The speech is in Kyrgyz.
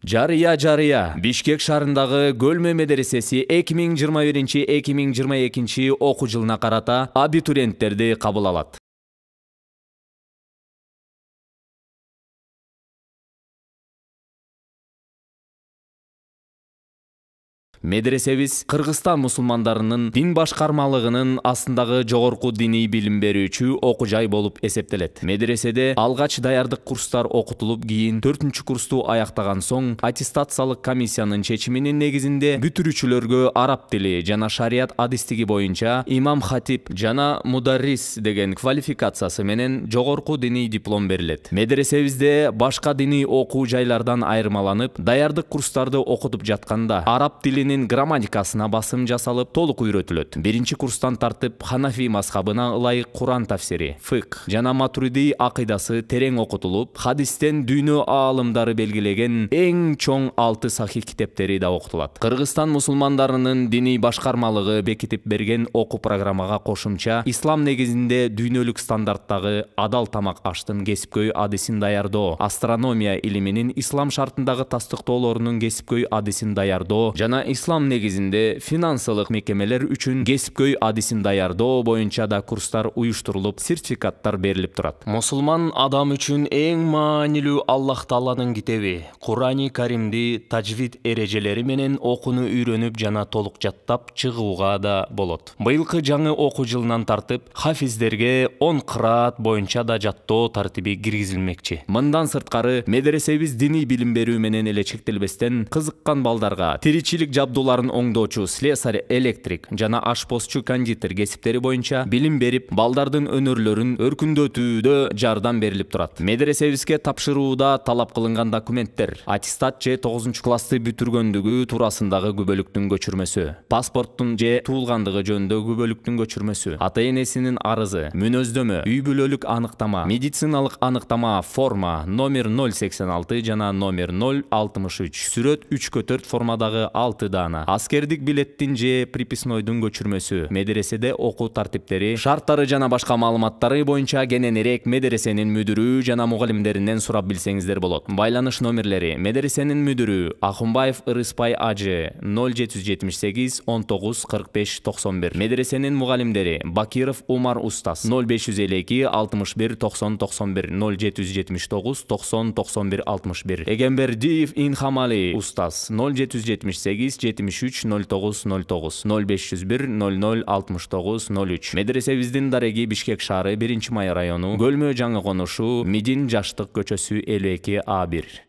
Жарыя. Бишкек шаарындагы Көлмө медресеси 2021-2022 окуу жылына карата абитуриенттерди кабыл алат. Медресебиз Кыргызстан мусулмандарынын дин башкармалыгынын астындагы жогорку диний билим берүүчү окуу жай болуп эсептелет. Медреседе алгач даярдык курстар окутулуп, кийин 4-курсту аяктаган соң аттестациялык комиссиянын чечиминин негизинде бүтүрүүчүлөргө араб тили жана шарият адистиги боюнча имам хатип жана мударрис деген квалификациясы менен жогорку диний диплом берилет. Медресебизде башка диний окуу жайлардан айырмаланып, даярдык курстарды окутуп жатканда араб тилинин грамматикасына басым жасалып, толук үйрөтүлөт. Биринчи курстан тартып Ханафи мазхабына ылайык Куран тафсири, фикх жана матуриди акыйдасы терең окутулуп, хадистен дүйнө аалымдары белгилеген эң чоң 6 сахих китептери да окутулат. Кыргызстан мусулмандарынын диний башкармалыгы бекитип берген окуу программага кошумча ислам негизинде дүйнөлүк стандарттагы адал тамак аштын кесипкөй адисин даярдоо, астрономия илиминин ислам шартындагы тастыктоолорунун кесипкөй адисин даярдоо жана ислам негизинде финансылык мекемелер үчүн кесипкөй адисин даярдоо боюнча да курстар уюштурулуп, сертификаттар берилип турат. Мусулман адам үчүн эң маанилүү Аллах Тааланын китеби Курани Каримди таджвид эрежелери менен окууну үйрөнүп жана толук жаттап чыгууга да болот. Быйылкы жаңы окуу жылынан тартып хафиздерге 10 кыраат боюнча да жаттоо тартиби киргизилмекчи. Мындан сырткары медресебиз диний билим берүү менен эле чектелбестен кызыккан балдарга тиричилик жабдууларын оңдоочу слесарь, электрик жана ашпозчу, кондитер кесиптери боюнча билим берип, балдардын өнөрлөрүн өркүндөтүүдө жардам берилип турат. Медресебизге тапшырууда талап кылынган документтер: аттестат же 9-классты бүтүргөндүгү туурасындагы күбөлүктүн көчүрмөсү, паспорттун же туулгандыгы жөнүндө күбөлүктүн көчүрмөсү, ата-энесинин арызы, мүнөздөмө, үй бүлөлүк аныктама, медициналык аныктама, форма номер 086 жана номер 063, сүрөт 3/4 формадагы 6 дана, аскердик билеттин же приписнойдун көчүрмөсү, медреседе окуу тартиптери, шарттары жана башка маалыматтары боюнча кененирээк медресенин мүдүрү жана мугалимдеринен сурап билсеңиздер болот. Байланыш номерлери: медресенин мүдүрү Акунбаев Ырыспай ажы 0778 19 45 91, медресенин мугалимдери Бакиров Умар Устаз 0552 61 90 91, 0779 90 91 61, Эгембердиев Инхамали Устаз 0778 73 09 09, 0501 00 69 03. Медресебиздин дареги Бишкек шаары 1-Май району, Көлмө жаңы конушу, Мидин Жаштык көчөсү 52А1.